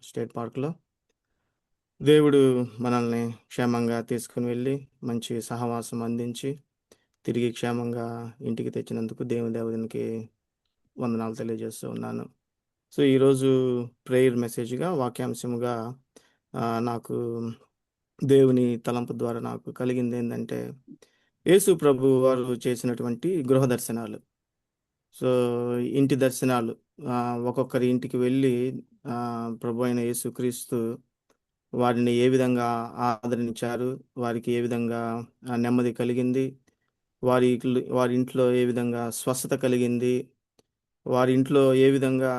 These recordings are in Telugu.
స్టేట్ పార్క్‌లో. దేవుడు మనల్ని క్షేమంగా తీసుకొని వెళ్ళి, మంచి సహవాసం అందించి, తిరిగి క్షేమంగా ఇంటికి తెచ్చినందుకు దేవునికి వందనాలు తెలియజేస్తూ ఉన్నాను. సో, ఈరోజు ప్రేయర్ మెసేజ్‌గా, వాక్యాంశముగా నాకు దేవుని తలంపు ద్వారా నాకు కలిగిందేందంటే, యేసు ప్రభువు వారు చేసినటువంటి గృహ దర్శనాలు. సో, ఇంటి దర్శనాలు ఒక్కొక్కరి ఇంటికి వెళ్ళి ప్రభు అయిన యేసుక్రీస్తు వారిని ఏ విధంగా ఆదరించారు, వారికి ఏ విధంగా నెమ్మది కలిగింది, వారి ఇంట్లో ఏ విధంగా స్వస్థత కలిగింది, వారి ఇంట్లో ఏ విధంగా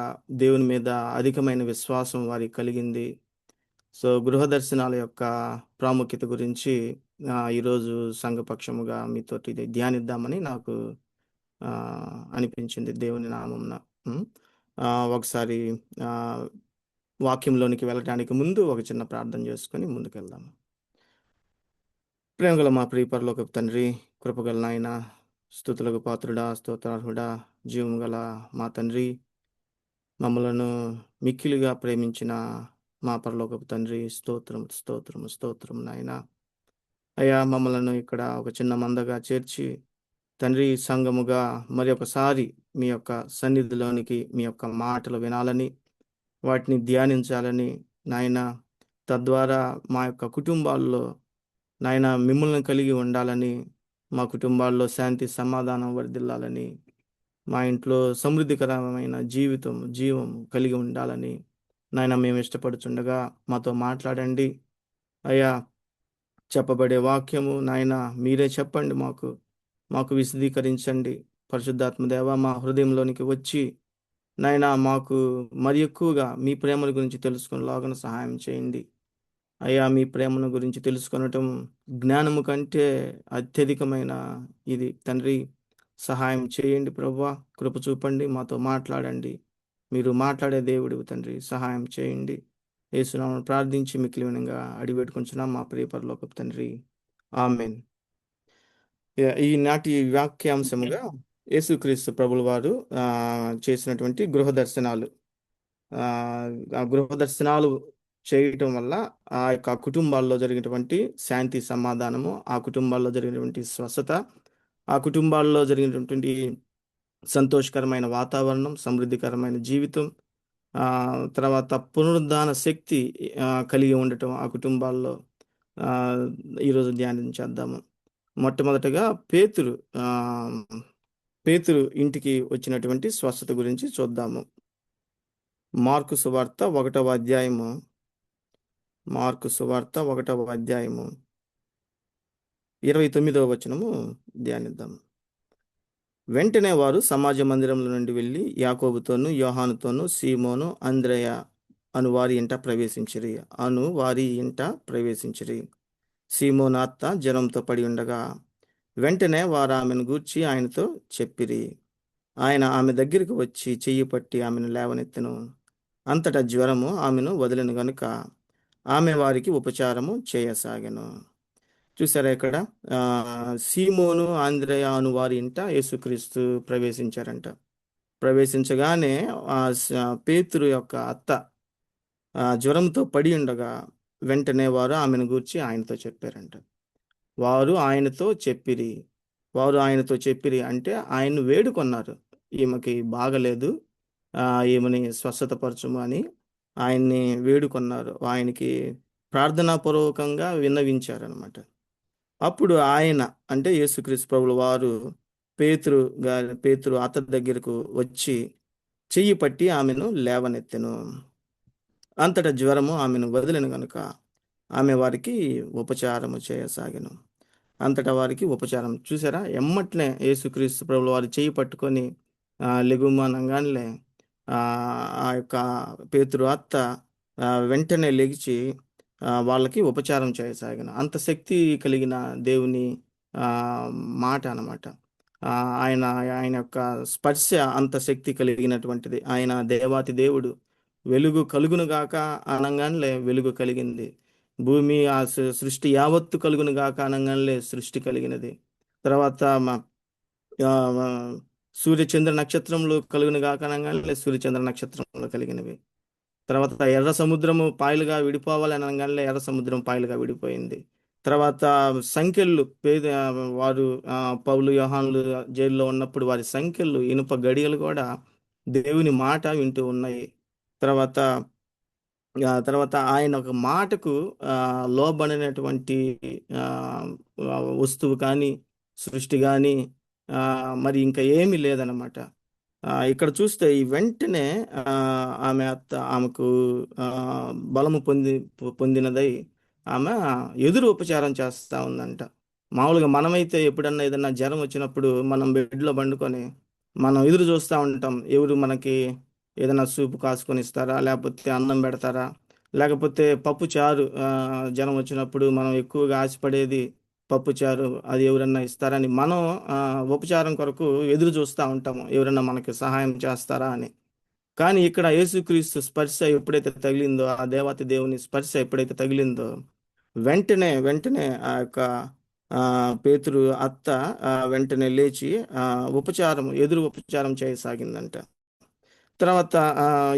దేవుని మీద అధికమైన విశ్వాసం వారికి కలిగింది. సో, గృహ దర్శనాల యొక్క ప్రాముఖ్యత గురించి ఈరోజు సంఘపక్షముగా మీతోటి ఇది ధ్యానిద్దామని నాకు అనిపించింది దేవుని నామమున. హ్మ్. ఒకసారి ఆహ్, వాక్యంలోనికి వెళ్ళటానికి ముందు ఒక చిన్న ప్రార్థన చేసుకొని ముందుకెళ్దాము. ప్రేమగల మా ప్రియ పరలోకపు తండ్రి, కృపగల నాయన, స్తుతులకు పాత్రుడా, స్తోత్రార్హుడా, జీవము గల మా తండ్రి, మమ్మలను మిక్కిలిగా ప్రేమించిన మా పరలోకపు తండ్రి, స్తోత్రము, స్తోత్రము, స్తోత్రము నాయనా. అయ్యా, మమ్మలను ఇక్కడ ఒక చిన్న మందగా చేర్చి, తండ్రి సంఘముగా మరి ఒకసారి మీ యొక్క సన్నిధిలోనికి మీ యొక్క మాటలు వినాలని, వాటిని ధ్యానించాలని నాయన, తద్వారా మా యొక్క కుటుంబాల్లో నాయన మిమ్మల్ని కలిగి ఉండాలని, మా కుటుంబాల్లో శాంతి సమాధానం వర్ధిల్లాలని, మా ఇంట్లో సమృద్ధికరమైన జీవం కలిగి ఉండాలని నాయన మేము ఇష్టపడుచుండగా మాతో మాట్లాడండి. అయ్యా, చెప్పబడే వాక్యము నాయన మీరే చెప్పండి మాకు. మాకు విశదీకరించండి. పరిశుద్ధాత్మ దేవ మా హృదయంలోనికి వచ్చి నాయనా మాకు మరి ఎక్కువగా మీ ప్రేమల గురించి తెలుసుకునేలాగున సహాయం చేయండి. అయ్యా, మీ ప్రేమను గురించి తెలుసుకొనటం జ్ఞానము కంటే అత్యధికమైన ఇది తండ్రి. సహాయం చేయండి ప్రభువా. కృప చూపండి, మాతో మాట్లాడండి. మీరు మాట్లాడే దేవుడివి తండ్రి. సహాయం చేయండి. యేసునామమున ప్రార్థించి మిక్కిలి వినంగా అడిగి పెట్టుకొంచున్నాం మా ప్రియ పరలోకపు తండ్రి. ఆమేన్. ఈనాటి వాక్యాంశముగా యేసుక్రీస్తు ప్రభుల వారు చేసినటువంటి గృహ దర్శనాలు. ఆ గృహ దర్శనాలు చేయటం వల్ల ఆ యొక్క కుటుంబాల్లో జరిగినటువంటి శాంతి సమాధానము, ఆ కుటుంబాల్లో జరిగినటువంటి స్వస్థత, ఆ కుటుంబాల్లో జరిగినటువంటి సంతోషకరమైన వాతావరణం, సమృద్ధికరమైన జీవితం, తర్వాత పునరుద్ధాన శక్తి కలిగి ఉండటం ఆ కుటుంబాల్లో ఈరోజు ధ్యానించేద్దాము. మొట్టమొదటగా పేతురు ఇంటికి వచ్చినటువంటి స్వస్థత గురించి చూద్దాము. మార్కు సువార్త 1వ అధ్యాయము. మార్కు సువార్త 1వ అధ్యాయము 29వ వచనము ధ్యానిద్దాము. వెంటనే వారు సమాజ మందిరంలో నుండి వెళ్ళి యాకోబుతోను, యోహానుతోను, సీమోను, అంద్రెయ అను వారి ఇంట ప్రవేశించిరి. సీమోను అత్త జ్వరంతో పడి ఉండగా వెంటనే వారు ఆమెను గూర్చి ఆయనతో చెప్పిరి. ఆయన ఆమె దగ్గరికి వచ్చి చెయ్యి పట్టి ఆమెను లేవనెత్తెను. అంతటా జ్వరము ఆమెను వదిలిన గనుక ఆమె వారికి ఉపచారము చేయసాగెను. చూసారా ఇక్కడ సీమోను, ఆంద్రేయ అను వారి ఇంట యేసుక్రీస్తు ప్రవేశించారంట. ప్రవేశించగానే పేతురు యొక్క అత్త జ్వరంతో పడి ఉండగా వెంటనే వారు ఆమెను గూర్చి ఆయనతో చెప్పారంట. వారు ఆయనతో చెప్పిరి అంటే ఆయన్ను వేడుకొన్నారు. ఈమెకి బాగలేదు, ఈమెని స్వస్థతపరచుము అని ఆయన్ని వేడుకొన్నారు. ఆయనకి ప్రార్థనాపూర్వకంగా విన్నవించారనమాట. అప్పుడు ఆయన అంటే యేసుక్రీస్తు ప్రభుల వారు పేతురు అత్త దగ్గరకు వచ్చి చెయ్యి పట్టి ఆమెను లేవనెత్తెను. అంతటా జ్వరము ఆమెను వదిలిన గనుక ఆమె వారికి ఉపచారము చేయసాగెను. అంతటా వారికి ఉపచారం. చూసారా, ఎమ్మటనే యేసుక్రీస్తు ప్రభుల వారు చెయ్యి పట్టుకొని లెగుమనంగానే ఆ యొక్క పేతురు అత్త వెంటనే లెగిచి వాళ్ళకి ఉపచారం చేయసాగిన. అంత శక్తి కలిగిన దేవుని మాట అన్నమాట. ఆయన ఆయన యొక్క స్పర్శ అంత శక్తి కలిగినటువంటిది. ఆయన దేవాతి దేవుడు. వెలుగు కలుగునుగాక అనంగానే వెలుగు కలిగింది. భూమి సృష్టి యావత్తు కలుగునుగాక అనంగానే సృష్టి కలిగినది. తర్వాత సూర్యచంద్ర నక్షత్రములు కలుగునుగాక అనంగానే సూర్యచంద్ర నక్షత్రములు కలిగినవి. తర్వాత ఎర్ర సముద్రము పాయలుగా విడిపోవాలి అనగానే ఎర్ర సముద్రం పాయలుగా విడిపోయింది. తర్వాత సంకెళ్ళు వారు పౌలు యోహానులు జైల్లో ఉన్నప్పుడు వారి సంకెళ్ళు ఇనుప గడియలు కూడా దేవుని మాట వింటూ ఉన్నాయి. తర్వాత తర్వాత ఆయన ఒక మాటకు లోబడినటువంటి ఆహ్, వస్తువు కానీ, సృష్టి గాని మరి ఇంకా ఏమీ లేదనమాట. ఇక్కడ చూస్తే ఈ వెంటనే ఆమెకు బలము పొందినదై ఆమె ఎదురు ఉపచారం చేస్తా ఉందంట. మామూలుగా మనమైతే ఎప్పుడన్నా ఏదన్నా జ్వరం వచ్చినప్పుడు మనం బెడ్‌లో పండుకొని మనం ఎదురు చూస్తా ఉంటాం. ఎవరు మనకి ఏదైనా సూప్ కాసుకొని ఇస్తారా? లేపోతే అన్నం పెడతారా? లేకపోతే పప్పుచారు జ్వరం వచ్చినప్పుడు మనం ఎక్కువగా ఆశపడేది పప్పుచారు అది ఎవరన్నా ఇస్తారని మనం ఉపచారం కొరకు ఎదురు చూస్తా ఉంటాము. ఎవరన్నా మనకి సహాయం చేస్తారా అని. కానీ ఇక్కడ యేసుక్రీస్తు స్పర్శ ఎప్పుడైతే తగిలిందో, ఆ దేవాతి దేవుని స్పర్శ ఎప్పుడైతే తగిలిందో, వెంటనే ఆ యొక్క పేతురు అత్త వెంటనే లేచి ఎదురు ఉపచారం చేయసాగిందంట. తర్వాత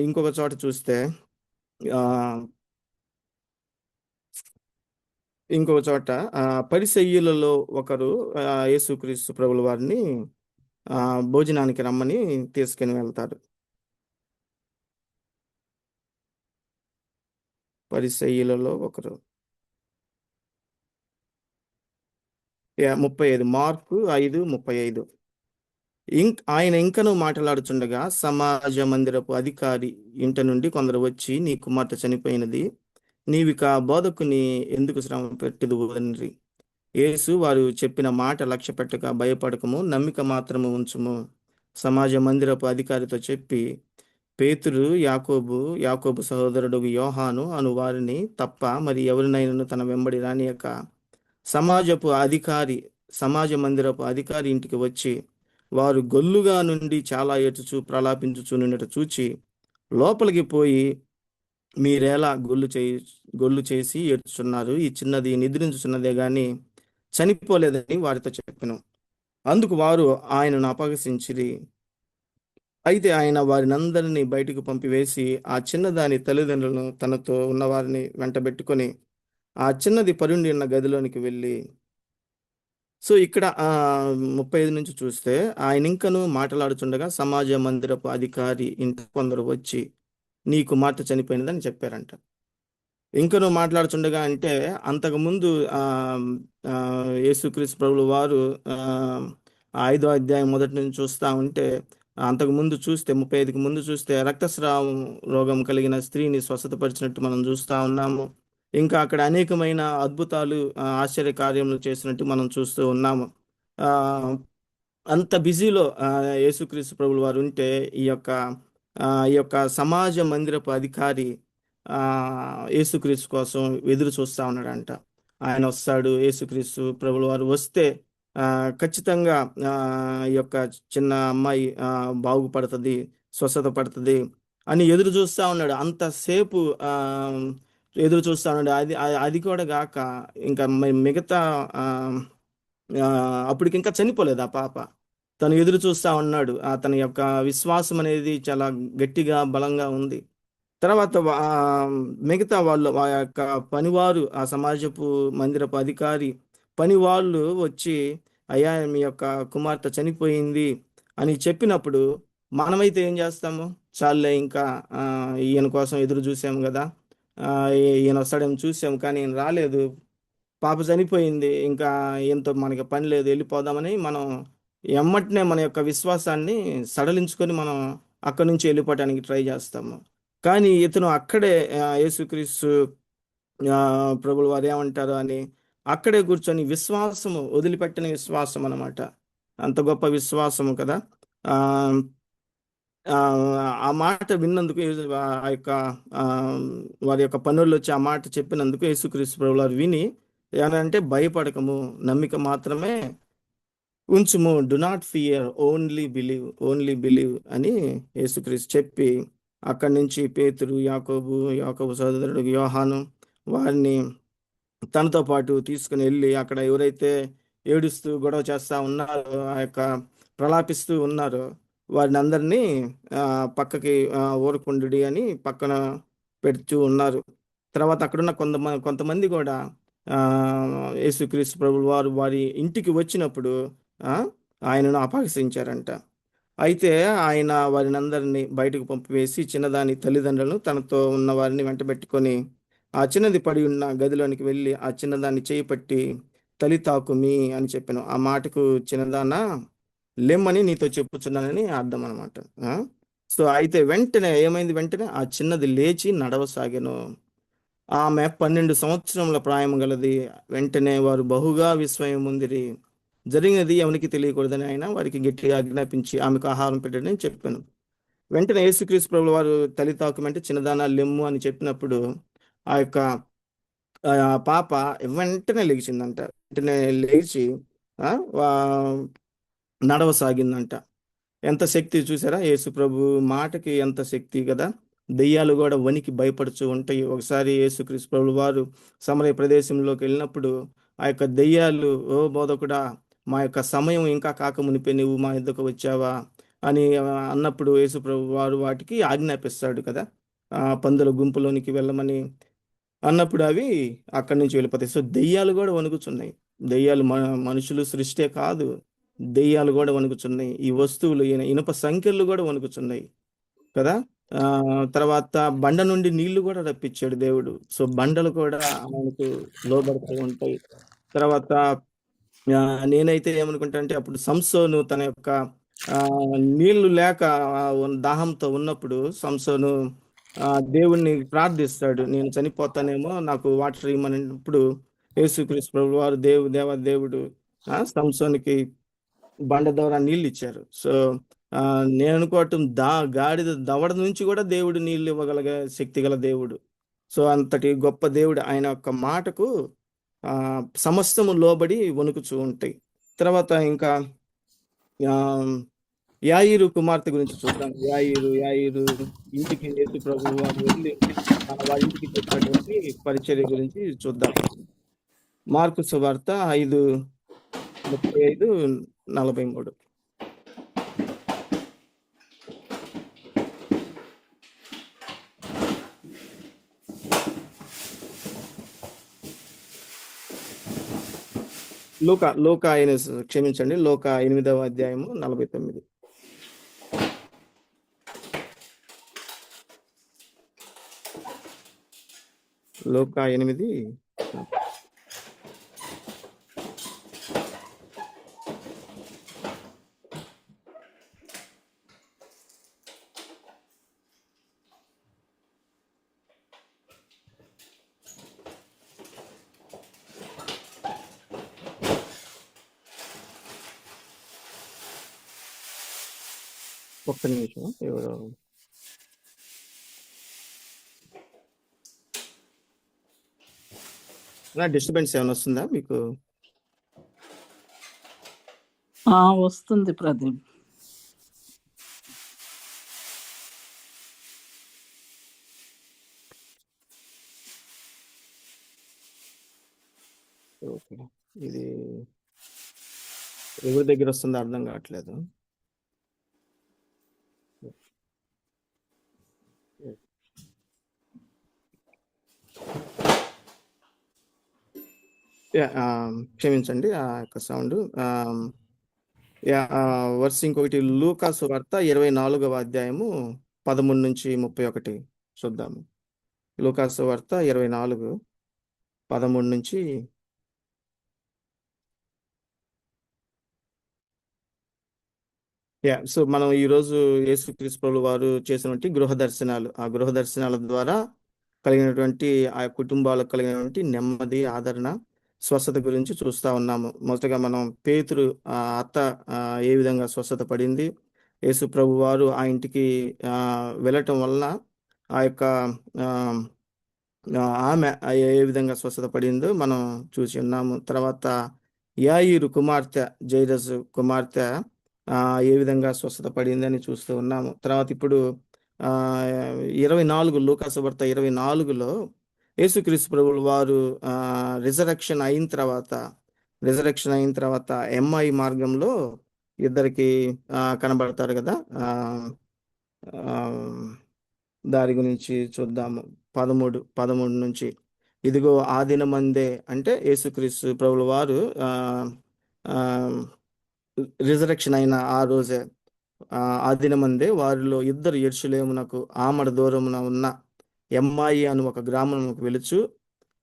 ఇంకొక చోట చూస్తే ఆహ్, ఇంకొక చోట పరిసయ్యులలో ఒకరు యేసుక్రీస్తు ప్రభుల వారిని భోజనానికి రమ్మని తీసుకొని వెళ్తారు. పరిసయ్యులలో ఒకరు. 35 మార్కు 5:35. ఆయన ఇంకనూ మాట్లాడుచుండగా సమాజ మందిరపు అధికారి ఇంట నుండి కొందరు వచ్చి, నీ కుమార్తె చనిపోయినది. నీవిక బోధకుని ఎందుకు శ్రమ పెట్టుదువు అనిరి. యేసు వారు చెప్పిన మాట లక్ష్యపెట్టక భయపడకము, నమ్మిక మాత్రము ఉంచుము. సమాజ మందిరపు అధికారితో చెప్పి, పేతురు, యాకోబు సహోదరుడు యోహాను అను వారిని తప్ప మరి ఎవరినైనను తన వెంబడి రానియక సమాజ మందిరపు అధికారి ఇంటికి వచ్చి వారు గొల్లుగా నుండి చాలా ఏడ్చుచు ప్రలాపించుచు నుండట చూచి లోపలికి పోయి మీరేలా గొల్లు చేసి ఏడ్చుచున్నారు, ఈ చిన్నది నిద్రించుచున్నదే గాని చనిపోలేదని వారితో చెప్పెను. అందుకు వారు ఆయనను అపహసించిరి. అయితే ఆయన వారినందరినీ బయటికి పంపివేసి ఆ చిన్నదాని తల్లిదండ్రులను తనతో ఉన్నవారిని వెంటబెట్టుకొని ఆ చిన్నది పరుండి ఉన్న గదిలోనికి వెళ్ళి ఇక్కడ 35 నుంచి చూస్తే ఆయనింకను మాటలాడుచుండగా సమాజ మందిరపు అధికారి ఇంటికి కొందరు వచ్చి, నీ కుమార్తె చనిపోయినదని చెప్పారంట. ఇంకను మాట్లాడుచుండగా అంటే అంతకుముందు యేసుక్రీస్తు ప్రభులు వారు 5వ అధ్యాయం మొదటి నుంచి చూస్తా ఉంటే అంతకుముందు చూస్తే 35కి ముందు చూస్తే రక్తస్రావం రోగం కలిగిన స్త్రీని స్వస్థతపరిచినట్టు మనం చూస్తా ఉన్నాము. ఇంకా అక్కడ అనేకమైన అద్భుతాలు ఆశ్చర్య కార్యములు చేసినట్టు మనం చూస్తూ ఉన్నాము. ఆ అంత బిజీలో యేసుక్రీస్తు ప్రభులు వారు ఉంటే ఈ యొక్క సమాజ మందిరపు అధికారి యేసుక్రీస్తు కోసం ఎదురు చూస్తా ఉన్నాడంట. ఆయన వస్తాడు, యేసుక్రీస్తు ప్రభులు వారు వస్తే ఖచ్చితంగా ఈ యొక్క చిన్న అమ్మాయి బాగుపడుతుంది, స్వస్థత పడుతుంది అని ఎదురు చూస్తా ఉన్నాడు. అంతసేపు ఎదురు చూస్తా ఉన్నాడు. అది కూడా గాక ఇంకా మిగతా అప్పటికింకా చనిపోలేదు ఆ పాప. తను ఎదురు చూస్తా ఉన్నాడు. తన యొక్క విశ్వాసం అనేది చాలా గట్టిగా, బలంగా ఉంది. తర్వాత మిగతా వాళ్ళు ఆ యొక్క పనివారు ఆ సమాజపు మందిరపు అధికారి పనివాళ్ళు వచ్చి, అయ్యా మీ యొక్క కుమార్తె చనిపోయింది అని చెప్పినప్పుడు మనమైతే ఏం చేస్తాము? చాలులే ఇంకా ఈయన కోసం ఎదురు చూసాము కదా, ఈయన వస్తాడేమో చూసాము కానీ ఈయన రాలేదు, పాప చనిపోయింది, ఇంకా ఈయనతో మనకి పని లేదు, వెళ్ళిపోదామని మనం ఎమ్మటనే మన యొక్క విశ్వాసాన్ని సడలించుకొని మనం అక్కడి నుంచి వెళ్ళిపోవటానికి ట్రై చేస్తాము. కానీ ఇతను అక్కడే యేసుక్రీస్తు ప్రభులు వారు ఏమంటారు అని అక్కడే కూర్చొని విశ్వాసము వదిలిపెట్టని విశ్వాసం అన్నమాట. అంత గొప్ప విశ్వాసము కదా. ఆ ఆ ఆ మాట విన్నందుకు ఆ యొక్క ఆ, వారి యొక్క పనుల్లో వచ్చి ఆ మాట చెప్పినందుకు యేసుక్రీస్తు ప్రభులు వారు విని ఏమంటే, భయపడకము, నమ్మిక మాత్రమే ఉంచుము, do not fear, only believe అని యేసుక్రీస్తు చెప్పి అక్కడి నుంచి పేతురు, యాకోబు సోదరుడు యోహాను వారిని తనతో పాటు తీసుకుని వెళ్ళి అక్కడ ఎవరైతే ఏడుస్తూ గొడవ చేస్తా ఉన్నారో, ప్రలాపిస్తూ ఉన్నారో వారిని అందరినీ పక్కకి ఊరకుండుడి అని పక్కన పెడుతూ ఉన్నారు. తర్వాత అక్కడున్న కొంతమంది కూడా యేసుక్రీస్తు ప్రభువు వారు వారి ఇంటికి వచ్చినప్పుడు ఆ, ఆయనను అపహసించారంట. అయితే ఆయన వారినందరినీ బయటకు పంపివేసి చిన్నదాని తల్లిదండ్రులను తనతో ఉన్న వారిని వెంటబెట్టుకొని ఆ చిన్నది పడి ఉన్న గదిలోనికి వెళ్ళి ఆ చిన్నదాన్ని చేయి పట్టి తలి తాకుమి అని చెప్పాను. ఆ మాటకు చిన్నదానా లెమ్మని నీతో చెప్పుచున్నానని అర్థం అనమాట. సో అయితే వెంటనే ఏమైంది, వెంటనే ఆ చిన్నది లేచి నడవసాగెను. ఆమె 12 సంవత్సరముల ప్రాయం గలది. వెంటనే వారు బహుగా విస్మయం పొందిరి. జరిగినది ఎవనికి తెలియకూడదని ఆయన వారికి గట్టిగా ఆజ్ఞాపించి ఆమెకు ఆహారం పెట్టడని చెప్పాను. వెంటనే యేసుక్రీస్తు ప్రభుల వారు తలి తాకమంటే చిన్నదానా లెమ్ము అని చెప్పినప్పుడు ఆ యొక్క పాప వెంటనే లేచిందంట. వెంటనే లేచి ఆ, వా- నడవసాగిందంట. ఎంత శక్తి చూసారా, యేసు ప్రభు మాటకి ఎంత శక్తి కదా. దెయ్యాలు కూడా వణికి భయపడుతూ ఉంటాయి. ఒకసారి యేసుక్రీస్తు ప్రభు వారు సమరయ ప్రదేశంలోకి వెళ్ళినప్పుడు ఆ యొక్క దెయ్యాలు, ఓ బోధకుడా, మా యొక్క సమయం ఇంకా కాకమునిపే నువ్వు మా యొద్దకు వచ్చావా అని అన్నప్పుడు యేసు ప్రభు వారు వాటికి ఆజ్ఞాపిస్తాడు కదా, పందుల గుంపులోనికి వెళ్ళమని అన్నప్పుడు అవి అక్కడి నుంచి వెళ్ళిపోతాయి. సో దెయ్యాలు కూడా వణుకుతున్నాయి. దెయ్యాలు మనుషులు సృష్టే కాదు, దెయ్యాలు కూడా వణుకుతున్నాయి. ఈ వస్తువులు ఇనుప సంఖ్యలు కూడా వణుకుతున్నాయి కదా. ఆ తర్వాత బండ నుండి నీళ్లు కూడా రప్పించాడు దేవుడు. సో బండలు కూడా ఆయనకు లోబడుతూ ఉంటాయి. తర్వాత ఆ, నేనైతే ఏమనుకుంటా అంటే అప్పుడు సంసోను తన యొక్క ఆ నీళ్లు లేక దాహంతో ఉన్నప్పుడు సంసోను ఆ దేవుణ్ణి ప్రార్థిస్తాడు, నేను చనిపోతానేమో నాకు వాటర్ ఇమ్మన్నప్పుడు యేసుక్రీస్తు ప్రభు వారు దేవుడు సంసోనికి బండ ద్వారా నీళ్ళు ఇచ్చారు. సో ఆ నేను అనుకోవటం గాడిద దవడ నుంచి కూడా దేవుడు నీళ్ళు ఇవ్వగలిగే శక్తి గల దేవుడు. సో అంతటి గొప్ప దేవుడు. ఆయన యొక్క మాటకు ఆ సమస్తము లోబడి వణుకుచూ ఉంటాయి. తర్వాత ఇంకా ఆ యాయిరు కుమార్తె గురించి చూద్దాం. యాయిరు ఇంటికి యేసు ప్రభు వారు వెళ్ళి వారి ఇంటికి చేసినటువంటి పరిచర్య గురించి చూద్దాం. మార్కు సువార్త 5:35-43. లోక ఆయన క్షమించండి, లోక 8వ అధ్యాయము 49. లోక 8. ఒక్క నిమిషం, ఎవరో డిస్టర్బెన్స్ ఏమైనా వస్తుందా మీకు? వస్తుంది ప్రదీప్. ఓకే, ఇది ఎవరి దగ్గర వస్తుందో అర్థం కావట్లేదు. క్షమించండి ఆ యొక్క సౌండ్. వర్స్ ఇంకొకటి లూకాసు వార్త 24వ అధ్యాయము 13-31 చూద్దాము. లూకాసు వార్త 24, 13 నుంచి. సో మనం ఈరోజు యేసుక్రీస్తు ప్రభువు వారు చేసినటువంటి గృహ దర్శనాలు, ఆ గృహ దర్శనాల ద్వారా కలిగినటువంటి ఆ కుటుంబాలకు కలిగినటువంటి నెమ్మది, ఆదరణ, స్వస్థత గురించి చూస్తా ఉన్నాము. మొదటగా మనం పేతురు అత్త ఏ విధంగా స్వస్థత పడింది, యేసు ప్రభు వారు ఆ ఇంటికి వెళ్ళటం వలన ఆ యొక్క ఆమె ఏ విధంగా స్వస్థత పడిందో మనం చూసి ఉన్నాము. తర్వాత యాయిరు కుమార్తె, జైరస్ కుమార్తె ఏ విధంగా స్వస్థత పడింది అని చూస్తూ ఉన్నాము. తర్వాత ఇప్పుడు 24 లూకాసు వార్త 24లో యేసుక్రీస్తు ప్రభువు వారు రిజరక్షన్ అయిన తర్వాత ఎంఐ మార్గంలో ఇద్దరికి కనబడతారు కదా. దాని గురించి చూద్దాము. 13 నుంచి, ఇదిగో ఆ దినమందే అంటే యేసుక్రీస్తు ప్రభుల వారు రిజరక్షన్ అయిన ఆ రోజే, ఆ దినమందే వారిలో ఇద్దరు యెరూషలేమునకు ఆమడ దూరమున ఉన్న ఎమ్మాయి అను ఒక గ్రామమునకు వెలుచు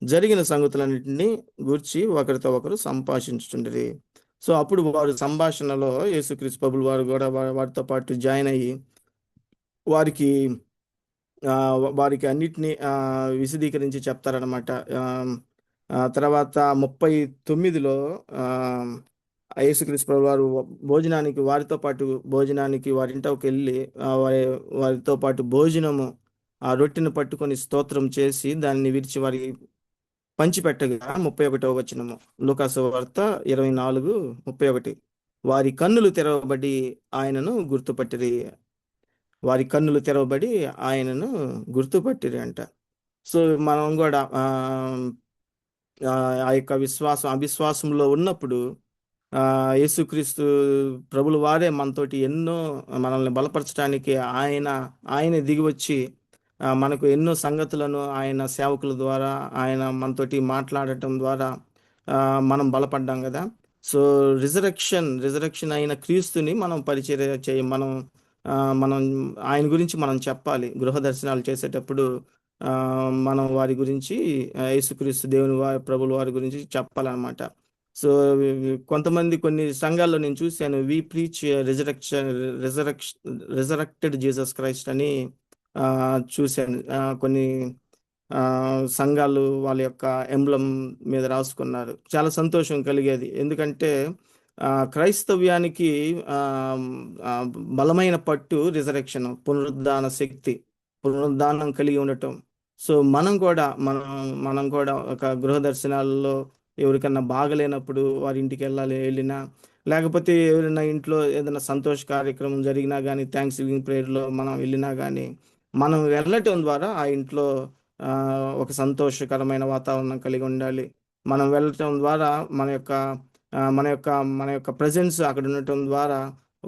జరిగిన సంగతులన్నింటినీ గూర్చి ఒకరితో ఒకరు సంభాషించుచుండిరి. సో అప్పుడు వారు సంభాషణలో యేసుక్రీస్తు ప్రభులు వారు కూడా వారితో పాటు జాయిన్ అయ్యి వారికి వారికి అన్నిటినీ విశదీకరించి చెప్తారనమాట. తర్వాత 39లో యేసుక్రీస్తు ప్రభు వారు భోజనానికి వారితో పాటు భోజనానికి వారింట్లోకి వెళ్ళి వారితో పాటు భోజనము ఆ రొట్టెను పట్టుకొని స్తోత్రం చేసి దాన్ని విరిచి వారికి పంచిపెట్టగా 31వ వచనము, లూకాసు వార్త 24:31, వారి కన్నులు తెరవబడి ఆయనను గుర్తుపట్టిరి. వారి కన్నులు తెరవబడి ఆయనను గుర్తుపట్టిరి అంట. సో మనం కూడా ఆ యొక్క అవిశ్వాసంలో ఉన్నప్పుడు యేసుక్రీస్తు ప్రభులు వారే మనతోటి ఎన్నో మనల్ని బలపరచడానికి ఆయనే దిగి వచ్చి మనకు ఎన్నో సంగతులను ఆయన సేవకుల ద్వారా ఆయన మనతోటి మాట్లాడటం ద్వారా మనం బలపడ్డాం కదా. సో రిజరక్షన్ అయిన క్రీస్తుని మనం పరిచర్య మనం మనం ఆయన గురించి మనం చెప్పాలి. గృహ దర్శనాలు చేసేటప్పుడు మనం వారి గురించి యేసుక్రీస్తు దేవుని వారి ప్రభుల వారి గురించి చెప్పాలన్నమాట. సో కొంతమంది కొన్ని సంఘాల్లో నేను చూశాను, we preach resurrected Jesus Christ అని చూశాను. కొన్ని సంఘాలు వాళ్ళ యొక్క ఎంబ్లం మీద రాసుకున్నారు. చాలా సంతోషం కలిగేది. ఎందుకంటే క్రైస్తవ్యానికి బలమైన పట్టు రిజరెక్షన్, పునరుద్ధాన శక్తి, పునరుద్ధానం కలిగి ఉండటం. సో మనం కూడా ఒక గృహ దర్శనాల్లో ఎవరికన్నా బాగలేనప్పుడు వారి ఇంటికి వెళ్ళినా, లేకపోతే ఎవరైనా ఇంట్లో ఏదైనా సంతోష కార్యక్రమం జరిగినా కానీ, థ్యాంక్స్ గివింగ్ ప్రేయర్లో మనం వెళ్ళినా కానీ, మనం వెళ్ళటం ద్వారా ఆ ఇంట్లో ఒక సంతోషకరమైన వాతావరణం కలిగి ఉండాలి. మనం వెళ్ళటం ద్వారా మన యొక్క ప్రజెన్స్ అక్కడ ఉండటం ద్వారా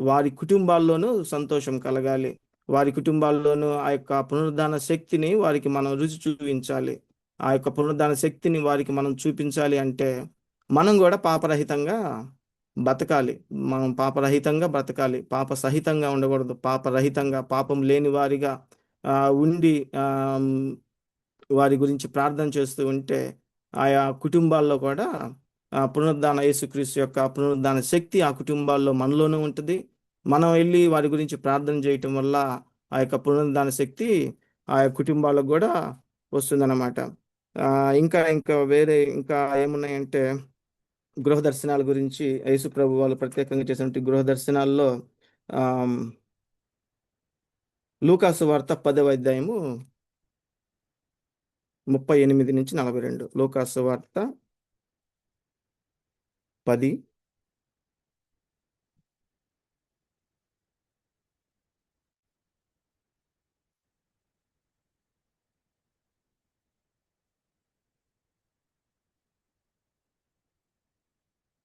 వారి కుటుంబాల్లోనూ సంతోషం కలగాలి. వారి కుటుంబాల్లోనూ ఆ యొక్క పునరుద్ధాన శక్తిని వారికి మనం రుచి చూపించాలి. ఆ యొక్క పునరుద్ధాన శక్తిని వారికి మనం చూపించాలి అంటే మనం కూడా పాపరహితంగా బతకాలి. మనం పాపరహితంగా బ్రతకాలి. పాప సహితంగా ఉండకూడదు. పాపరహితంగా, పాపం లేని వారిగా ఉండి వారి గురించి ప్రార్థన చేస్తూ ఉంటే ఆయా కుటుంబాల్లో కూడా పునరుద్ధాన యేసుక్రీస్తు యొక్క పునరుద్ధాన శక్తి ఆ కుటుంబాల్లో మనలోనూ ఉంటుంది. మనం వెళ్ళి వారి గురించి ప్రార్థన చేయటం వల్ల ఆ యొక్క పునరుద్ధాన శక్తి ఆ కుటుంబాలకు కూడా వస్తుందన్నమాట. ఇంకా ఇంకా వేరే ఇంకా ఏమున్నాయంటే గృహ దర్శనాల గురించి యేసు ప్రభు వాళ్ళు ప్రత్యేకంగా చేసినటువంటి గృహ దర్శనాల్లో లూకాసు వార్త 10వ అధ్యాయము 38-42. లూకాసు వార్త 10.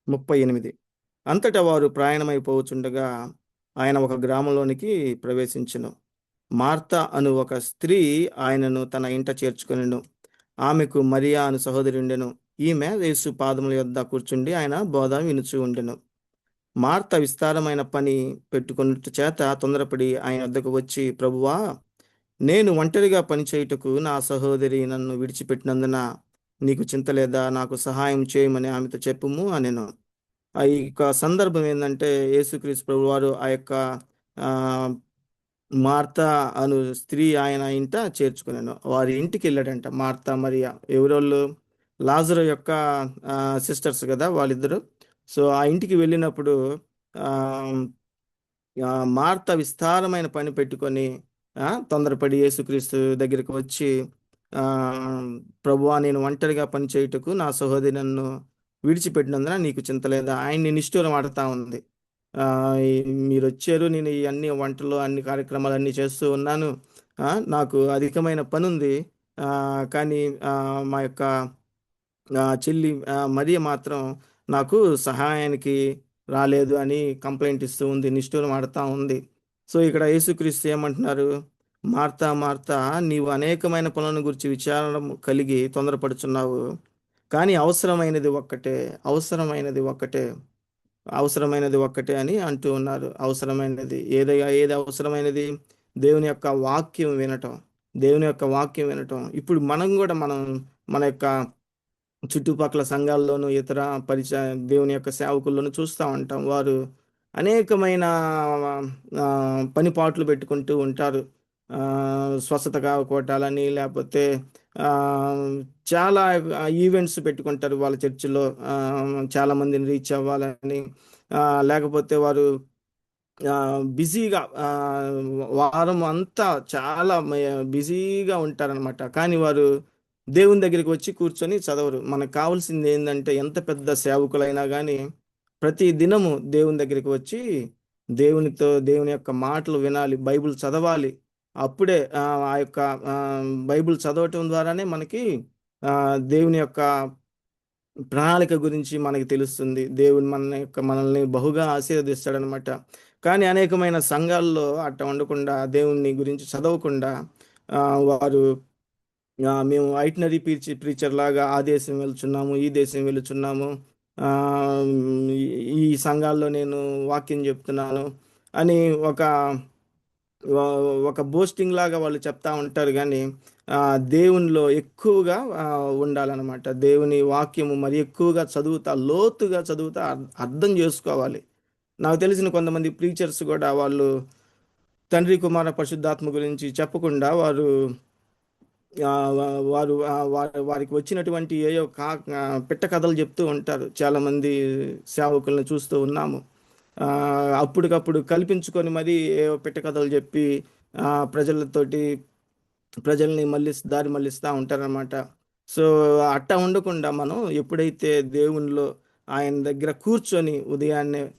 ముప్పై 38. అంతటా వారు ప్రయాణమైపోవచుండగా ఆయన ఒక గ్రామంలోనికి ప్రవేశించెను. మార్త అను ఒక స్త్రీ ఆయనను తన ఇంట చేర్చుకొనెను. ఆమెకు మరియా అను సహోదరి ఉండెను. ఈమె యేసు పాదముల యొద్ద కూర్చుండి ఆయన బోధ వినుచు ఉండెను. మార్త విస్తారమైన పని పెట్టుకున్నట్టు చేత తొందరపడి ఆయన వద్దకు వచ్చి, ప్రభువా, నేను ఒంటరిగా పనిచేయుటకు నా సహోదరి నన్ను విడిచిపెట్టినందున నీకు చింత లేదా? నాకు సహాయం చేయమని ఆమెతో చెప్పుము అనెను. ఈ యొక్క సందర్భం ఏంటంటే యేసుక్రీస్తు ప్రభు వారు ఆ యొక్క మార్త అను స్త్రీ ఆయన ఇంట చేర్చుకున్నాను. వారి ఇంటికి వెళ్ళాడంట. మార్త మరియా ఎవరోళ్ళు? లాజరు యొక్క సిస్టర్స్ కదా వాళ్ళిద్దరు. సో ఆ ఇంటికి వెళ్ళినప్పుడు మార్త విస్తారమైన పని పెట్టుకొని తొందరపడి యేసుక్రీస్తు దగ్గరికి వచ్చి, ప్రభువా, నేను ఒంటరిగా పని చేయుటకు నా సహోదరి నన్ను విడిచిపెట్టినందున నీకు చింత లేదా? ఆయన్ని నిష్ఠూరం ఆడుతూ ఉంది. మీరు వచ్చారు, నేను ఈ అన్ని వంటలు అన్ని కార్యక్రమాలు అన్నీ చేస్తూ ఉన్నాను, నాకు అధికమైన పని ఉంది, కానీ మా యొక్క చెల్లి మరియ మాత్రం నాకు సహాయానికి రాలేదు అని కంప్లైంట్ ఇస్తూ ఉంది, నిష్ఠూరం ఆడుతూ ఉంది. సో ఇక్కడ యేసుక్రీస్తు ఏమంటున్నారు? మార్తా మార్తా, నీవు అనేకమైన పనులను గురించి విచారణ కలిగి తొందరపడుచున్నావు, కానీ అవసరమైనది ఒక్కటే, అవసరమైనది ఒక్కటే అని అంటూ ఉన్నారు. అవసరమైనది ఏది అవసరమైనది? దేవుని యొక్క వాక్యం వినటం. దేవుని యొక్క వాక్యం వినటం. ఇప్పుడు మనం మన యొక్క చుట్టుపక్కల సంఘాల్లోనూ ఇతర దేవుని యొక్క సేవకుల్లోనూ చూస్తూ ఉంటాం. వారు అనేకమైన పనిపాట్లు పెట్టుకుంటూ ఉంటారు. స్వస్థత కోటాలని, లేకపోతే ఆ, చాలా ఈవెంట్స్ పెట్టుకుంటారు వాళ్ళ చర్చిలో, చాలా మందిని రీచ్ అవ్వాలని. లేకపోతే వారు బిజీగా వారం అంతా చాలా బిజీగా ఉంటారనమాట. కానీ వారు దేవుని దగ్గరికి వచ్చి కూర్చొని చదవరు. మనకు కావాల్సింది ఏంటంటే, ఎంత పెద్ద సేవకులైనా కానీ ప్రతి దినము దేవుని దగ్గరికి వచ్చి దేవుని యొక్క మాటలు వినాలి, బైబిల్ చదవాలి. అప్పుడే ఆ యొక్క ఆ, బైబిల్ చదవటం ద్వారానే మనకి ఆ, దేవుని యొక్క ప్రణాళిక గురించి మనకి తెలుస్తుంది. దేవుని మనల్ని బహుగా ఆశీర్వదిస్తాడనమాట. కానీ అనేకమైన సంఘాల్లో అట్ట ఉండకుండా, దేవుని గురించి చదవకుండా వారు మేము ఐటినరీ ప్రీచర్ లాగా ఆ దేశం వెళ్తున్నాము, ఈ దేశం వెళుచున్నాము, ఆ, ఈ సంఘాల్లో నేను వాక్యం చెప్తున్నాను అని ఒక ఒక బోస్టింగ్ లాగా వాళ్ళు చెప్తా ఉంటారు. కానీ దేవునిలో ఎక్కువగా ఉండాలన్నమాట. దేవుని వాక్యము మరి ఎక్కువగా చదువుతా, లోతుగా చదువుతా, అర్థం చేసుకోవాలి. నాకు తెలిసిన కొంతమంది ప్రీచర్స్ కూడా వాళ్ళు తండ్రి కుమార పరిశుద్ధాత్మ గురించి చెప్పకుండా వారు వారికి వచ్చినటువంటి ఏయో పిట్ట కథలు చెప్తూ ఉంటారు. చాలామంది సేవకులను చూస్తూ ఉన్నాము. ఆ, అప్పటికప్పుడు కల్పించుకొని మరి ఏవో పిట్ట కథలు చెప్పి ప్రజలతోటి ప్రజల్ని దారి మళ్ళిస్తూ ఉంటారనమాట. సో అట్టా ఉండకుండా మనం ఎప్పుడైతే దేవునిలో ఆయన దగ్గర కూర్చొని ఉదయాన్నే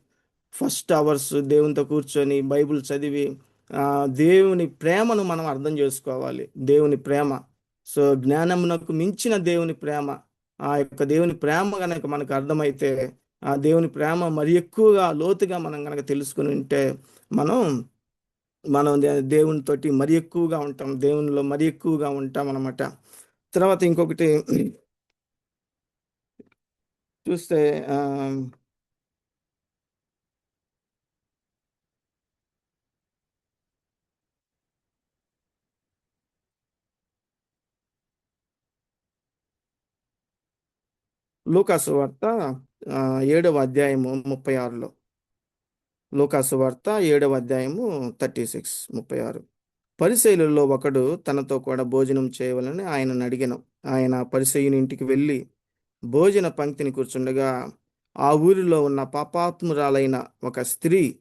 ఫస్ట్ అవర్స్ దేవునితో కూర్చొని బైబిల్ చదివి ఆ, దేవుని ప్రేమను మనం అర్థం చేసుకోవాలి. దేవుని ప్రేమ, సో జ్ఞానమునకు మించిన దేవుని ప్రేమ, ఆ యొక్క దేవుని ప్రేమ కనుక మనకు అర్థమైతే, ఆ దేవుని ప్రేమ మరి ఎక్కువగా లోతుగా మనం కనుక తెలుసుకుని ఉంటే, మనం మనం దేవునితోటి మరి ఎక్కువగా ఉంటాం, దేవునిలో మరి ఎక్కువగా ఉంటాం అన్నమాట. తర్వాత ఇంకొకటి చూస్తే ఆ లూకాసు వార్త 7వ అధ్యాయము 36లో, లూకాసు వార్త 7వ అధ్యాయము 36 పరిసయ్యులలో ఒకడు తనతో కూడా భోజనం చేయవలని ఆయనను అడిగెను. ఆయన పరిసయ్యుని ఇంటికి వెళ్ళి భోజన పంక్తిని కూర్చుండగా, ఆ ఊరిలో ఉన్న పాపాత్మురాలైన ఒక స్త్రీ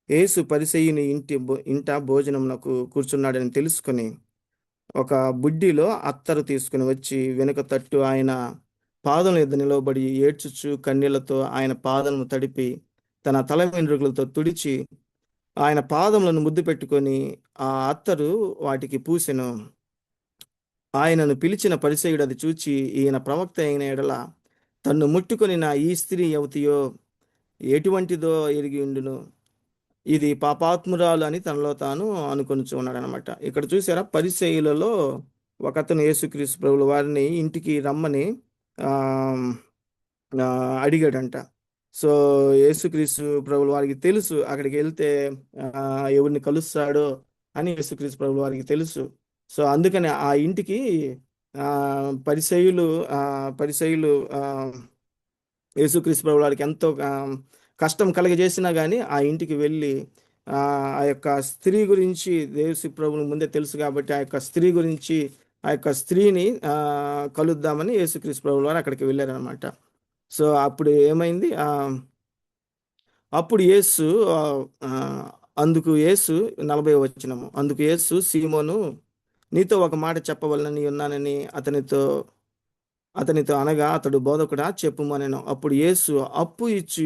యేసు పరిసయ్యుని ఇంట భోజనమునకు కూర్చున్నాడని తెలుసుకొని ఒక బుడ్డిలో అత్తరు తీసుకుని వచ్చి వెనుక తట్టు ఆయన పాదం ఎద్ద నిలవబడి ఏడ్చుచు కన్నీళ్లతో ఆయన పాదమును తడిపి తన తల వెంట్రుకలతో తుడిచి ఆయన పాదములను ముద్దు పెట్టుకొని ఆ అత్తరు వాటికి పూసెను. ఆయనను పిలిచిన పరిసయుడు అది చూచి, ఈయన ప్రవక్త అయిన ఎడల తన్ను ముట్టుకొని నా ఈ స్త్రీ ఎవతియో, ఎటువంటిదో ఎరిగి ఉండును, ఇది పాపాత్మురాలు అని తనలో తాను అనుకొనుచు ఉన్నాడు అనమాట. ఇక్కడ చూసారా, పరిసయ్యులలో ఒకతను యేసుక్రీస్తు ప్రభుల వారిని ఇంటికి రమ్మని ఆ ఆ, అడిగాడంట. సో యేసుక్రీస్తు ప్రభుల వారికి తెలుసు అక్కడికి వెళ్తే ఎవరిని కలుస్తాడో అని యేసుక్రీస్తు ప్రభుల వారికి తెలుసు. సో అందుకని ఆ ఇంటికి ఆ పరిసయ్యులు పరిసయ్యులు యేసుక్రీస్తు ప్రభు వారికి ఎంతో కష్టం కలగజేసినా కానీ ఆ ఇంటికి వెళ్ళి ఆ యొక్క స్త్రీ గురించి యేసు ప్రభువుని ముందే తెలుసు కాబట్టి ఆ యొక్క స్త్రీ గురించి, ఆ యొక్క స్త్రీని కలుద్దామని యేసుక్రీస్తు ప్రభు వారు అక్కడికి వెళ్ళారనమాట. సో అప్పుడు ఏమైంది, అప్పుడు యేసు ఆ, ఆ, అందుకు యేసు 40వ వచనము, అందుకు యేసు సీమోను, నీతో ఒక మాట చెప్పవలనని ఉన్నానని అతనితో అనగా, అతడు బోధకుడా చెప్పుమనెను. అప్పుడు యేసు అప్పు ఇచ్చు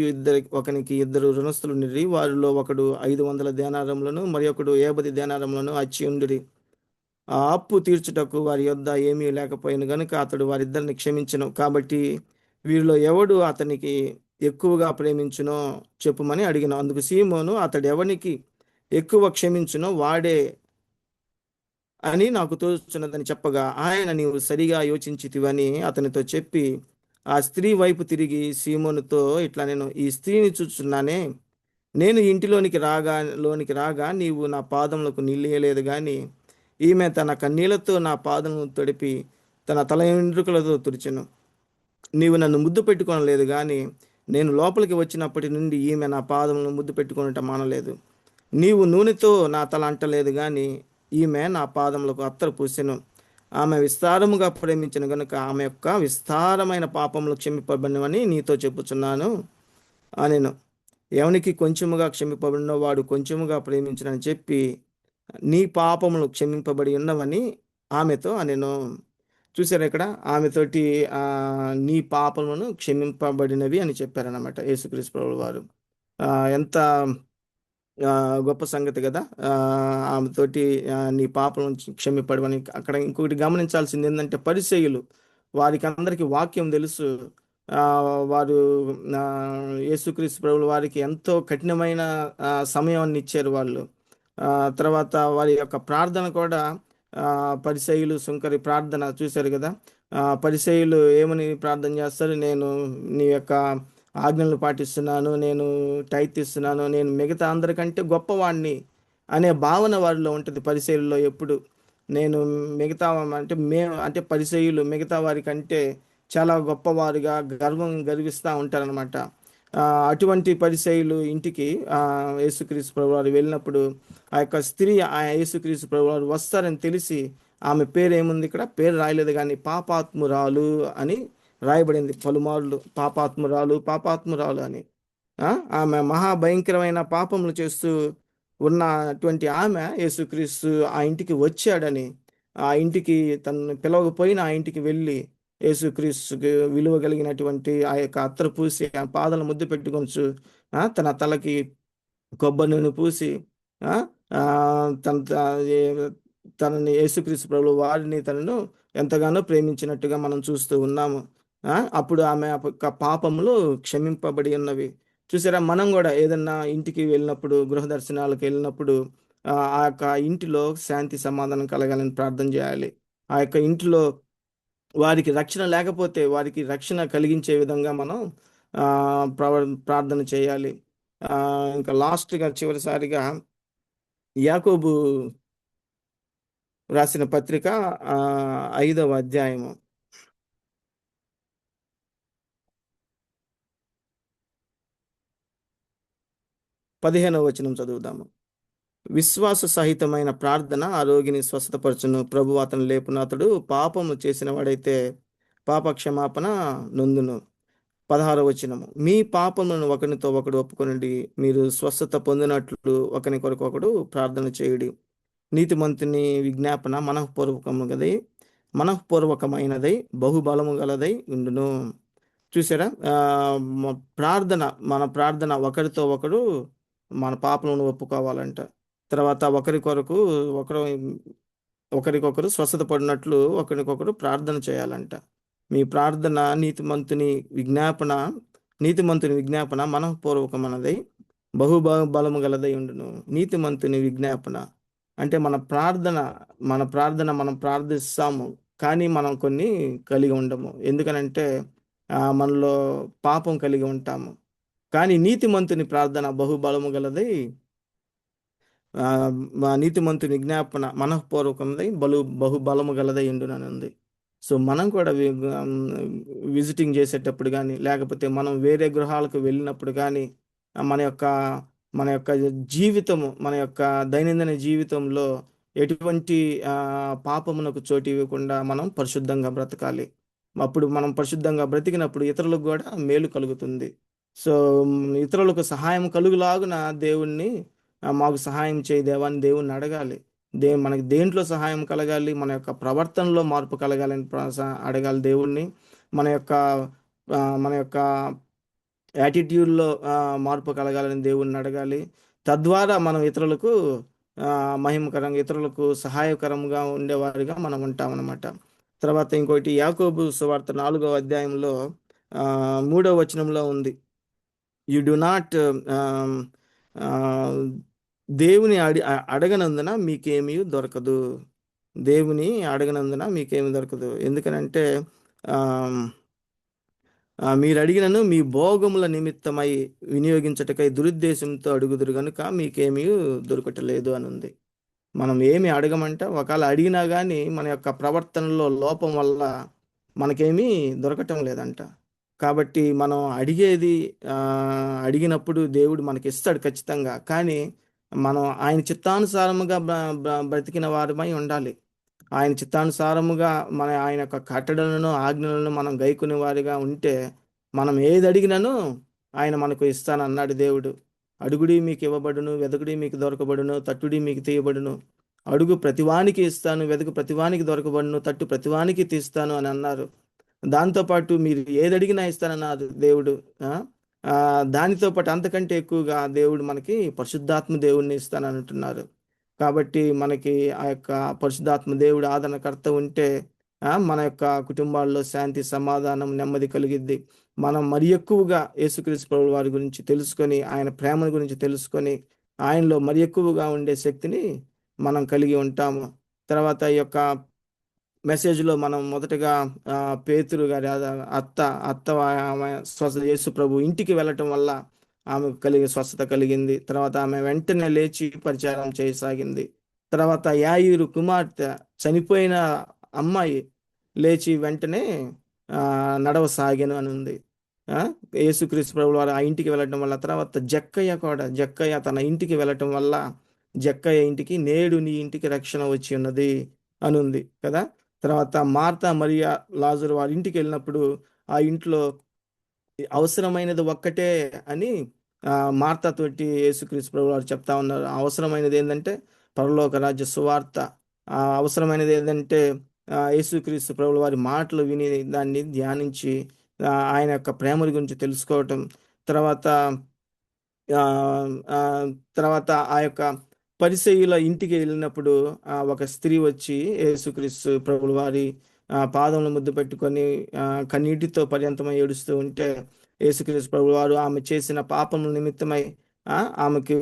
ఒకనికి ఇద్దరు రుణస్థులు ఉండిరి. వారిలో ఒకడు 500 దేనారములను, మరి ఒకడు 50 దేనారములను అచ్చి ఉండిరి. ఆ అప్పు తీర్చుటకు వారి యొద్ద ఏమీ లేకపోయిన గనుక అతడు వారిద్దరిని క్షమించెను. కాబట్టి వీరిలో ఎవడు అతనికి ఎక్కువగా ప్రేమించునో చెప్పుమని అడిగిన. అందుకు సీమోను, అతడు ఎవనికి ఎక్కువ క్షమించునో వాడే అని నాకు తోచున్నదని చెప్పగా, ఆయన నీవు సరిగా యోచించితివని అతనితో చెప్పి ఆ స్త్రీ వైపు తిరిగి సీమోనుతో ఇట్లా, నేను ఈ స్త్రీని చూచున్నానే, నేను లోనికి రాగా నీవు నా పాదములకు నీళ్ళేయలేదు గాని ఈమె తన కన్నీళ్లతో నా పాదములను తడిపి తన తల వెంట్రుకలతో తుడిచెను. నీవు నన్ను ముద్దు పెట్టుకొనలేదు గాని నేను లోపలికి వచ్చినప్పటి నుండి ఈమె నా పాదములను ముద్దు పెట్టుకొనుట మానలేదు. నీవు నూనెతో నా తల అంటలేదు గాని ఈమె నా పాదములకు అత్తరు పూసెను. ఆమె విస్తారముగా ప్రేమించిన గనుక ఆమె యొక్క విస్తారమైన పాపములు క్షమింపబడినవని నీతో చెప్పుచున్నాను అనెను. ఎవనికి కొంచెముగా క్షమింపబడినో వాడు కొంచెముగా ప్రేమించునని చెప్పి, నీ పాపములు క్షమింపబడి ఉన్నవని ఆమెతో అనెను. చూసారా ఇక్కడ ఆమెతోటి నీ పాపములను క్షమింపబడినవి అని చెప్పారనమాట యేసుక్రీస్తు ప్రభువు వారు. ఎంత గొప్ప సంగతి కదా. ఆమెతోటి నీ పాపం క్షమిపడమని. అక్కడ ఇంకొకటి గమనించాల్సింది ఏంటంటే, పరిసయ్యులు వారికి అందరికీ వాక్యం తెలుసు. వారు యేసుక్రీస్తు ప్రభువుల వారికి ఎంతో కఠినమైన సమయాన్ని ఇచ్చారు వాళ్ళు. తర్వాత వారి యొక్క ప్రార్థన కూడా పరిసయ్యులు సుంకరి ప్రార్థన చూశారు కదా. పరిసయ్యులు ఏమని ప్రార్థన చేస్తారు, నేను నీ యొక్క ఆజ్ఞలను పాటిస్తున్నాను, నేను టైత్ ఇస్తున్నాను, నేను మిగతా అందరికంటే గొప్పవాడిని అనే భావన వారిలో ఉంటుంది పరిసయ్యుల్లో ఎప్పుడు. నేను మిగతా అంటే పరిసయ్యులు మిగతా వారికంటే చాలా గొప్పవారుగా గర్విస్తూ ఉంటారనమాట. అటువంటి పరిసయ్యులు ఇంటికి యేసుక్రీస్తు ప్రభువారు వెళ్ళినప్పుడు ఆ యొక్క స్త్రీ యేసుక్రీస్తు ప్రభువారు వస్తారని తెలిసి, ఆమె పేరు ఏముంది ఇక్కడ, పేరు రాయలేదు కానీ పాపాత్మురాలు అని రాయబడింది పలుమార్లు. పాపాత్మురాలు పాపాత్మురాలు అని. ఆమె మహాభయంకరమైన పాపములు చేస్తూ ఉన్నటువంటి ఆమె యేసుక్రీస్తు ఆ ఇంటికి వచ్చాడని, ఆ ఇంటికి తను పిలవకపోయిన ఆ ఇంటికి వెళ్ళి యేసుక్రీస్తుకి విలువ కలిగినటువంటి ఆ యొక్క అత్తరు పూసి ఆ పాదాల ముద్దు పెట్టుకొనచ్చు, తన తలకి కొబ్బరి నూనె పూసి తన తనని యేసుక్రీస్తు ప్రభువు వారిని తనను ఎంతగానో ప్రేమించినట్టుగా మనం చూస్తూ ఉన్నాము. అప్పుడు ఆమె యొక్క పాపములు క్షమింపబడి ఉన్నవి. చూసారా, మనం కూడా ఏదన్నా ఇంటికి వెళ్ళినప్పుడు, గృహ దర్శనాలకు వెళ్ళినప్పుడు ఆ యొక్క ఇంటిలో శాంతి సమాధానం కలగాలని ప్రార్థన చేయాలి. ఆ యొక్క ఇంటిలో వారికి రక్షణ లేకపోతే వారికి రక్షణ కలిగించే విధంగా మనం ప్రార్థన చేయాలి. ఇంకా లాస్ట్గా చివరిసారిగా యాకోబు రాసిన పత్రిక 5వ అధ్యాయము 15వ వచనం చదువుదాము. విశ్వాస సహితమైన ప్రార్థన ఆ రోగిని స్వస్థపరచును. ప్రభు అతను లేపున అతడు పాపము చేసిన వాడైతే పాప క్షమాపణ నొందును. 16వ వచనము, మీ పాపములను ఒకరితో ఒకడు ఒప్పుకొనండి, మీరు స్వస్థత పొందినట్లు ఒకరి కొరకు ఒకడు ప్రార్థన చేయుడి. నీతిమంతుని విజ్ఞాపన మనఃపూర్వకమైనదై బహుబలము గలదై ఉండును. చూసారా, మన ప్రార్థన ఒకరితో ఒకరు మన పాపలను ఒప్పుకోవాలంట. తర్వాత ఒకరికొకరు స్వస్థత పడినట్లు ఒకరికొకరు ప్రార్థన చేయాలంట. మీ ప్రార్థన నీతిమంతుని విజ్ఞాపన మనఃపూర్వకమైనదై బలము గలదై ఉండును. నీతిమంతుని విజ్ఞాపన అంటే మన ప్రార్థన మనం ప్రార్థిస్తాము, కానీ మనం కొన్ని కలిగి ఉండము. ఎందుకనంటే మనలో పాపం కలిగి ఉంటాము. కానీ నీతిమంతుని ప్రార్థన బహుబలము గలదై, నీతిమంతుని విజ్ఞాపన మనఃపూర్వకమై బహుబలము గలదై ఉండునని ఉంది. సో మనం కూడా విజిటింగ్ చేసేటప్పుడు కానీ, లేకపోతే మనం వేరే గృహాలకు వెళ్ళినప్పుడు కానీ, మన యొక్క జీవితము, మన యొక్క దైనందిన జీవితంలో ఎటువంటి పాపమునకు చోటు ఇవ్వకుండా మనం పరిశుద్ధంగా బ్రతకాలి. అప్పుడు మనం పరిశుద్ధంగా బ్రతికినప్పుడు ఇతరులకు కూడా మేలు కలుగుతుంది. సో ఇతరులకు సహాయం కలుగులాగున దేవుణ్ణి, మాకు సహాయం చేయి దేవా అని దేవుణ్ణి అడగాలి. మనకి దేంట్లో సహాయం కలగాలి, మన యొక్క ప్రవర్తనలో మార్పు కలగాలని అడగాలి దేవుణ్ణి. మన యొక్క యాటిట్యూడ్లో మార్పు కలగాలని దేవుణ్ణి అడగాలి. తద్వారా మనం ఇతరులకు మహిమకరంగా, ఇతరులకు సహాయకరంగా ఉండేవారిగా మనం ఉంటామన్నమాట. తర్వాత ఇంకోటి యాకోబు సువార్త 4వ అధ్యాయంలో 3వ వచనంలో ఉంది, యు డు నాట్ దేవుని అడగనందున మీకేమీ దొరకదు. దేవుని అడగనందున మీకేమి దొరకదు. ఎందుకనంటే ఆహ్, మీరు అడిగినను మీ భోగముల నిమిత్తమై వినియోగించుటకై దురుద్దేశంతో అడుగుదురు గనుక మీకేమీ దొరకటలేదు అనుంది. మనం ఏమి అడగమంట ఒకవేళ అడిగినా గానీ మన యొక్క ప్రవర్తనలో లోపం వల్ల మనకేమీ దొరకటం లేదంట. కాబట్టి మనం అడిగేది అడిగినప్పుడు దేవుడు మనకిస్తాడు ఖచ్చితంగా. కానీ మనం ఆయన చిత్తానుసారముగా బ్రతికిన వారమై ఉండాలి. ఆయన చిత్తానుసారముగా ఆయన యొక్క కట్టడలను, ఆజ్ఞలను మనం గైకొనే వారిగా ఉంటే, మనం ఏది అడిగినను ఆయన మనకు ఇస్తానన్నాడు దేవుడు. అడుగుడి మీకు ఇవ్వబడును, వెదకుడి మీకు దొరకబడును, తట్టుడి మీకు తీయబడును. అడుగు ప్రతివానికి ఇస్తాను, వెదకు ప్రతివానికి దొరకబడును, తట్టు ప్రతివానికి తీస్తాను అని అన్నారు. దాంతోపాటు మీరు ఏది అడిగినా ఇస్తానన్నారు దేవుడు. ఆ ఆ, దానితో పాటు అంతకంటే ఎక్కువగా దేవుడు మనకి పరిశుద్ధాత్మ దేవుడిని ఇస్తానంటున్నారు. కాబట్టి మనకి ఆ యొక్క పరిశుద్ధాత్మ దేవుడు ఆదరణకర్త ఉంటే మన యొక్క కుటుంబాల్లో శాంతి, సమాధానం, నెమ్మది కలిగిద్ది. మనం మరి ఎక్కువగా యేసుక్రీస్తు ప్రభువు వారి గురించి తెలుసుకొని, ఆయన ప్రేమ గురించి తెలుసుకొని, ఆయనలో మరి ఎక్కువగా ఉండే శక్తిని మనం కలిగి ఉంటాము. తర్వాత ఈ యొక్క మెసేజ్లో మనం మొదటగా పేతురు గారి అత్త అత్త ఆమె యేసు ప్రభు ఇంటికి వెళ్ళటం వల్ల ఆమెకు స్వస్థత కలిగింది. తర్వాత ఆమె వెంటనే లేచి పరిచారం చేయసాగింది. తర్వాత యాయిరు కుమార్తె చనిపోయిన అమ్మాయి లేచి వెంటనే నడవసాగాను అని ఉంది. ఆ యేసుక్రీస్తు ప్రభు వారు ఆ ఇంటికి వెళ్ళటం వల్ల, తర్వాత జక్కయ్య తన ఇంటికి వెళ్ళటం వల్ల జక్కయ్య ఇంటికి నేడు నీ ఇంటికి రక్షణ వచ్చి ఉన్నది అని ఉంది కదా. తర్వాత మార్తా మరియా లాజరు వారి ఇంటికి వెళ్ళినప్పుడు ఆ ఇంట్లో అవసరమైనది ఒక్కటే అని మార్తా తోటి యేసుక్రీస్తు ప్రభు వారు చెప్తా ఉన్నారు. అవసరమైనది ఏంటంటే పరలోక రాజ్య సువార్త. అవసరమైనది ఏంటంటే యేసుక్రీస్తు ప్రభుల వారి మాటలు విని దాన్ని ధ్యానించి ఆయన యొక్క ప్రేమ గురించి తెలుసుకోవటం. తర్వాత ఆ ఆ, తర్వాత ఆ యొక్క పరిసయ్యుల ఇంటికి వెళ్ళినప్పుడు ఒక స్త్రీ వచ్చి యేసుక్రీస్తు ప్రభుల వారి పాదముల ముద్దు పెట్టుకొని కన్నీటితో పర్యంతమై ఏడుస్తూ ఉంటే, యేసుక్రీస్తు ప్రభుల వారు ఆమె చేసిన పాపముల నిమిత్తమై ఆమెకు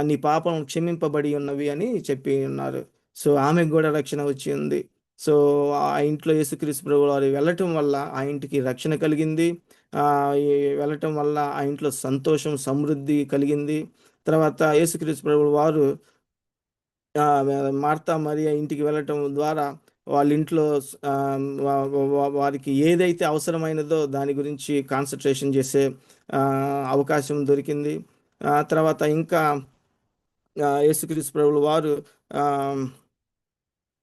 నీ పాపం క్షమింపబడి ఉన్నవి అని చెప్పి ఉన్నారు. సో ఆమెకు కూడా రక్షణ వచ్చి ఉంది. సో ఆ ఇంట్లో యేసుక్రీస్తు ప్రభుల వారు వెళ్ళటం వల్ల ఆ ఇంటికి రక్షణ కలిగింది. ఆ ఈ వెళ్ళటం వల్ల ఆ ఇంట్లో సంతోషం, సమృద్ధి కలిగింది. తర్వాత యేసుక్రీస్తు ప్రభుల వారు మార్తా మరియా ఇంటికి వెళ్ళటం ద్వారా వాళ్ళ ఇంట్లో వారికి ఏదైతే అవసరమైనదో దాని గురించి కాన్సన్ట్రేషన్ చేసే అవకాశం దొరికింది. తర్వాత ఇంకా యేసుక్రీస్తు ప్రభుల వారు ఆ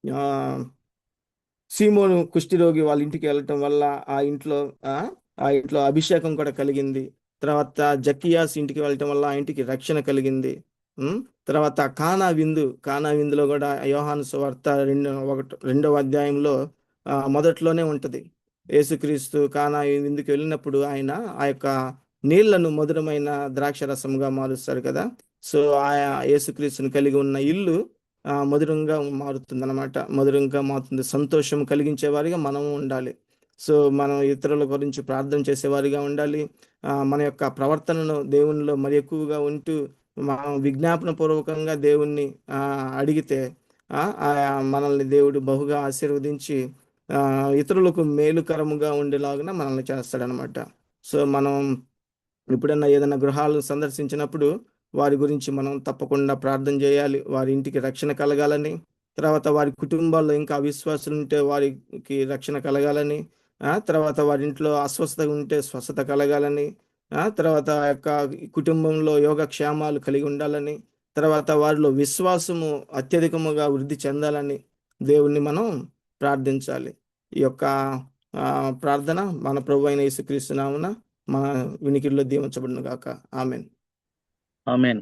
ఆ, సీమోను కుష్ఠిరోగి వాళ్ళ ఇంటికి వెళ్ళటం వల్ల ఆ ఇంట్లో ఆ ఆ ఇంట్లో అభిషేకం కూడా కలిగింది. తర్వాత జక్కియాస్ ఇంటికి వెళ్ళటం వల్ల ఆ ఇంటికి రక్షణ కలిగింది. తర్వాత కానా విందులో కూడా యోహాను సువార్త 2వ అధ్యాయంలో మొదట్లోనే ఉంటది. యేసుక్రీస్తు కానా విందుకి వెళ్ళినప్పుడు ఆయన ఆ యొక్క నీళ్లను మధురమైన ద్రాక్ష రసంగా మారుస్తారు కదా. సో ఆ యేసుక్రీస్తుని కలిగి ఉన్న ఇల్లు మధురంగా మారుతుంది అనమాట. మధురంగా మారుతుంది. సంతోషం కలిగించే వారిగా మనం ఉండాలి. సో మనం ఇతరుల గురించి ప్రార్థన చేసేవారిగా ఉండాలి. మన యొక్క ప్రవర్తనను దేవునిలో మరి ఎక్కువగా ఉంటూ మనం విజ్ఞాపన పూర్వకంగా దేవుణ్ణి అడిగితే మనల్ని దేవుడు బహుగా ఆశీర్వదించి ఇతరులకు మేలుకరముగా ఉండేలాగా మనల్ని చేస్తాడనమాట. సో మనం ఎప్పుడన్నా ఏదైనా గృహాలు సందర్శించినప్పుడు వారి గురించి మనం తప్పకుండా ప్రార్థన చేయాలి. వారి ఇంటికి రక్షణ కలగాలని, తర్వాత వారి కుటుంబాల్లో ఇంకా అవిశ్వాసులు ఉంటే వారికి రక్షణ కలగాలని, తర్వాత వారి ఇంట్లో అస్వస్థత ఉంటే స్వస్థత కలగాలని, తర్వాత ఆ యొక్క కుటుంబంలో యోగక్షేమాలు కలిగి ఉండాలని, తర్వాత వారిలో విశ్వాసము అత్యధికముగా వృద్ధి చెందాలని దేవుణ్ణి మనం ప్రార్థించాలి. ఈ యొక్క ప్రార్థన మన ప్రభు అయిన యేసుక్రీస్తు నామమున మన వినికిడిలో దీవించబడును గాక. ఆమెన్. ఆమేన్.